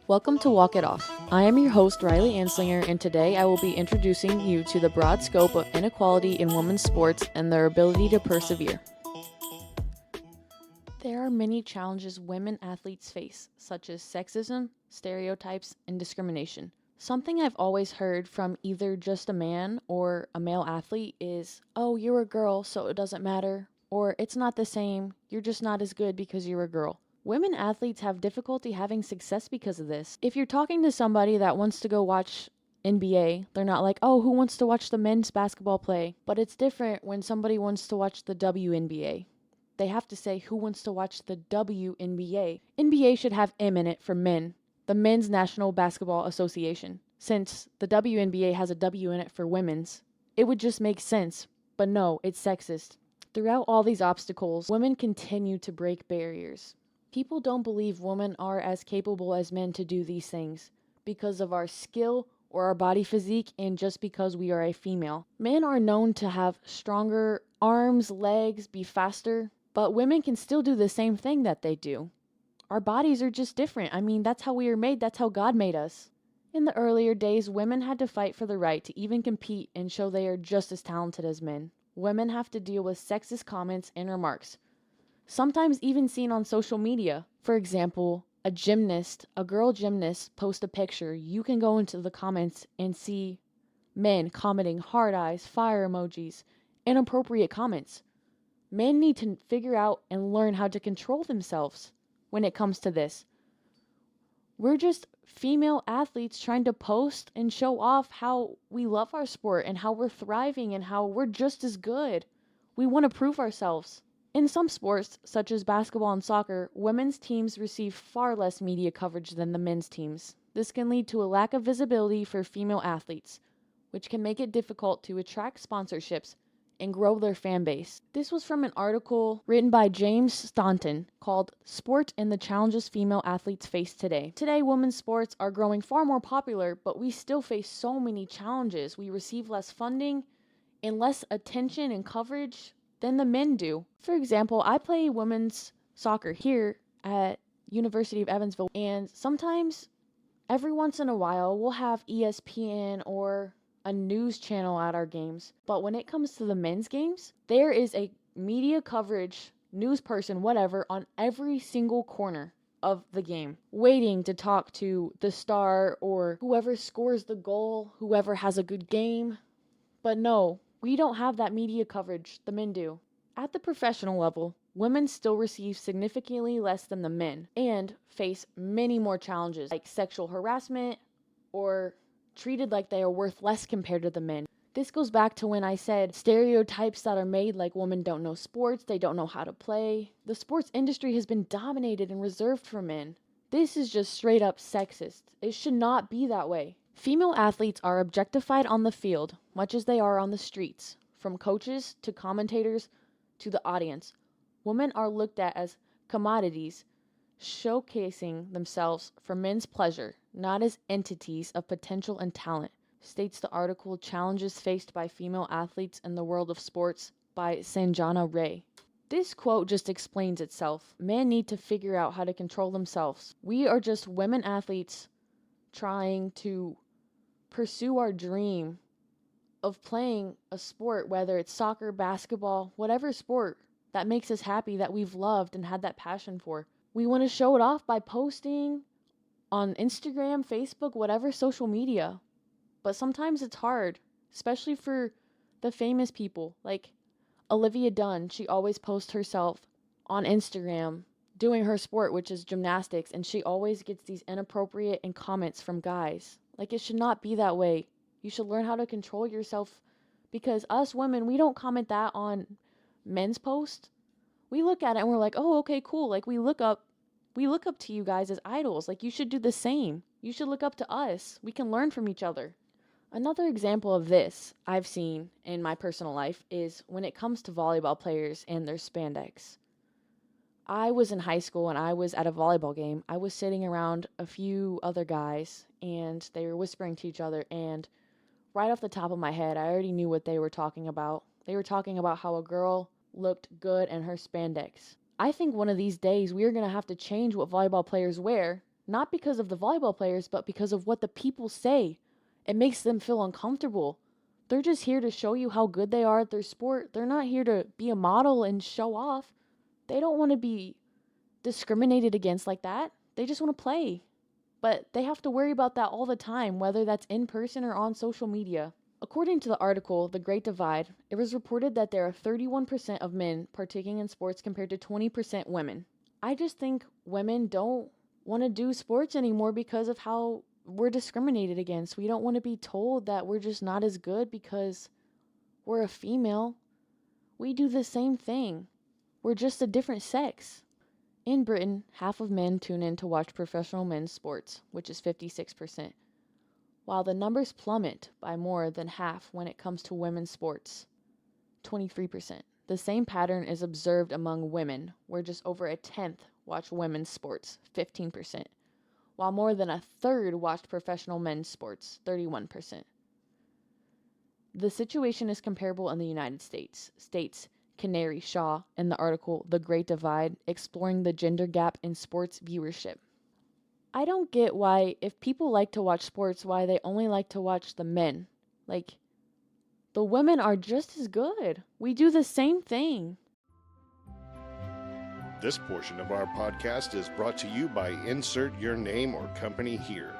Welcome to Walk It Off. I am your host, Riley Anslinger, and today I will be introducing you to the broad scope of inequality in women's sports and their ability to persevere. There are many challenges women athletes face, such as sexism, stereotypes, and discrimination. Something I've always heard from either just a man or a male athlete is, oh, you're a girl, so it doesn't matter, or it's not the same, you're just not as good because you're a girl. Women athletes have difficulty having success because of this. If you're talking to somebody that wants to go watch NBA, they're not like, oh, who wants to watch the men's basketball play? But it's different when somebody wants to watch the WNBA. They have to say, who wants to watch the WNBA? NBA should have M in it for men, the Men's National Basketball Association. Since the WNBA has a W in it for women's, it would just make sense. But no, it's sexist. Throughout all these obstacles, women continue to break barriers. People don't believe women are as capable as men to do these things because of our skill or our body physique and just because we are a female. Men are known to have stronger arms, legs, be faster, but women can still do the same thing that they do. Our bodies are just different. I mean, that's how we are made. That's how God made us. In the earlier days, women had to fight for the right to even compete and show they are just as talented as men. Women have to deal with sexist comments and remarks, sometimes even seen on social media. For example, a girl gymnast post a picture, you can go into the comments and see men commenting hard eyes, fire emojis, inappropriate comments. Men need to figure out and learn how to control themselves when it comes to this. We're just female athletes trying to post and show off how we love our sport and how we're thriving and how we're just as good. We want to prove ourselves. In some sports, such as basketball and soccer, women's teams receive far less media coverage than the men's teams. This can lead to a lack of visibility for female athletes, which can make it difficult to attract sponsorships and grow their fan base. This was from an article written by James Staunton called Sport and the Challenges Female Athletes Face Today. Today, women's sports are growing far more popular, but we still face so many challenges. We receive less funding and less attention and coverage than the men do. For example, I play women's soccer here at University of Evansville, and sometimes, every once in a while, we'll have ESPN or a news channel at our games. But when it comes to the men's games, there is a media coverage, news person, whatever, on every single corner of the game, waiting to talk to the star or whoever scores the goal, whoever has a good game. But no, we don't have that media coverage, the men do. At the professional level, women still receive significantly less than the men and face many more challenges like sexual harassment or treated like they are worth less compared to the men. This goes back to when I said stereotypes that are made like women don't know sports, they don't know how to play. The sports industry has been dominated and reserved for men. This is just straight up sexist. It should not be that way. Female athletes are objectified on the field, much as they are on the streets, from coaches to commentators to the audience. Women are looked at as commodities, showcasing themselves for men's pleasure, not as entities of potential and talent, states the article Challenges Faced by Female Athletes in the World of Sports by Sanjana Ray. This quote just explains itself. Men need to figure out how to control themselves. We are just women athletes trying to pursue our dream of playing a sport, whether it's soccer, basketball, whatever sport that makes us happy, that we've loved and had that passion for. We want to show it off by posting on Instagram, Facebook, whatever social media. But sometimes it's hard, especially for the famous people like Olivia Dunn. She always posts herself on Instagram doing her sport, which is gymnastics, and she always gets these inappropriate and comments from guys. Like, it should not be that way. You should learn how to control yourself, because us women, we don't comment that on men's posts. We look at it and we're like, oh, okay, cool. Like, we look up to you guys as idols. Like, you should do the same. You should look up to us. We can learn from each other. Another example of this I've seen in my personal life is when it comes to volleyball players and their spandex. I was in high school and I was at a volleyball game. I was sitting around a few other guys and they were whispering to each other, and right off the top of my head, I already knew what they were talking about. They were talking about how a girl looked good in her spandex. I think one of these days we are going to have to change what volleyball players wear Not because of the volleyball players, but because of what the people say. It makes them feel uncomfortable. They're just here to show you how good they are at their sport. They're not here to be a model and show off. They don't want to be discriminated against like that. They just want to play. But they have to worry about that all the time, whether that's in person or on social media. According to the article, The Great Divide, it was reported that there are 31% of men partaking in sports compared to 20% women. I just think women don't want to do sports anymore because of how we're discriminated against. We don't want to be told that we're just not as good because we're a female. We do the same thing. We're just a different sex. In Britain, half of men tune in to watch professional men's sports, which is 56%, while the numbers plummet by more than half when it comes to women's sports, 23%. The same pattern is observed among women, where just over a tenth watch women's sports, 15%, while more than a third watched professional men's sports, 31%. The situation is comparable in the United States, states Canary Shaw in the article The Great Divide, exploring the gender gap in sports viewership. I don't get why, if people like to watch sports, why they only like to watch the men. Like, the women are just as good. We do the same thing. This portion of our podcast is brought to you by Insert Your Name or Company Here.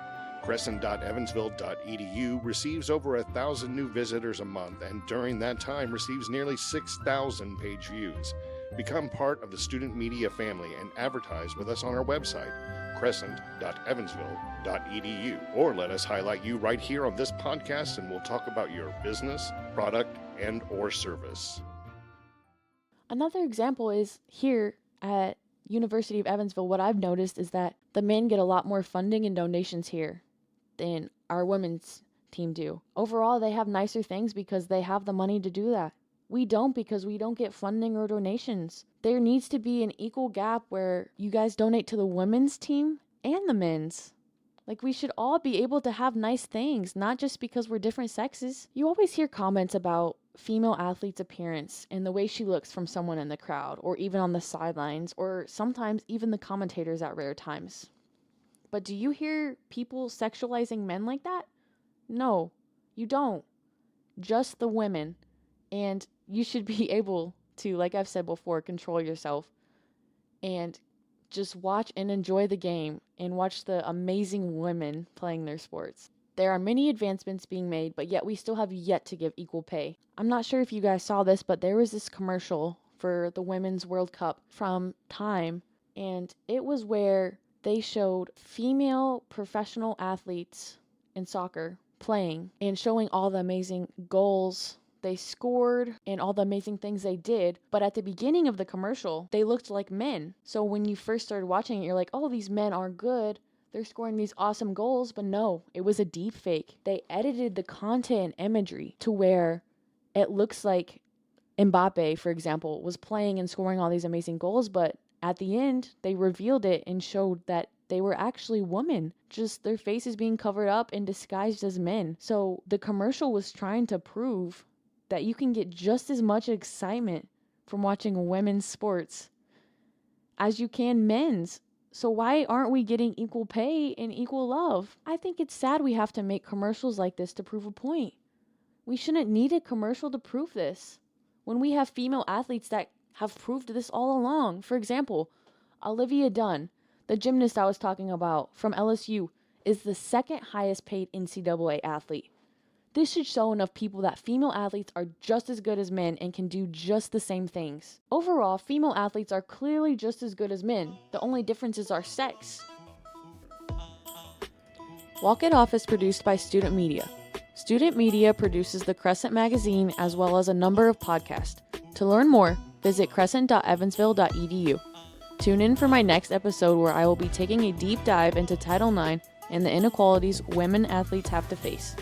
Crescent.evansville.edu receives over 1,000 new visitors a month, and during that time receives nearly 6,000 page views. Become part of the student media family and advertise with us on our website, crescent.evansville.edu, or let us highlight you right here on this podcast, and we'll talk about your business, product, and or service. Another example is here at University of Evansville. What I've noticed is that the men get a lot more funding and donations here than our women's team do. Overall, they have nicer things because they have the money to do that. We don't, because we don't get funding or donations. There needs to be an equal gap where you guys donate to the women's team and the men's. Like, we should all be able to have nice things, not just because we're different sexes. You always hear comments about female athletes' appearance and the way she looks from someone in the crowd, or even on the sidelines, or sometimes even the commentators at rare times. But do you hear people sexualizing men like that? No, you don't. Just the women. And you should be able to, like I've said before, control yourself and just watch and enjoy the game and watch the amazing women playing their sports. There are many advancements being made, but yet we still have yet to give equal pay. I'm not sure if you guys saw this, but there was this commercial for the Women's World Cup from Time, and it was where they showed female professional athletes in soccer playing and showing all the amazing goals they scored and all the amazing things they did. But at the beginning of the commercial, they looked like men. So when you first started watching it, you're like, oh, these men are good. They're scoring these awesome goals. But no, it was a deep fake. They edited the content and imagery to where it looks like Mbappe, for example, was playing and scoring all these amazing goals. But at the end, they revealed it and showed that they were actually women. Just their faces being covered up and disguised as men. So the commercial was trying to prove that you can get just as much excitement from watching women's sports as you can men's. So why aren't we getting equal pay and equal love? I think it's sad we have to make commercials like this to prove a point. We shouldn't need a commercial to prove this when we have female athletes that have proved this all along. For example, Olivia Dunn, the gymnast I was talking about from LSU, is the second highest paid NCAA athlete. This should show enough people that female athletes are just as good as men and can do just the same things. Overall, female athletes are clearly just as good as men. The only difference is our sex. Walk It Off is produced by Student Media. Student Media produces the Crescent magazine as well as a number of podcasts. To learn more, visit crescent.evansville.edu. Tune in for my next episode where I will be taking a deep dive into Title IX and the inequalities women athletes have to face.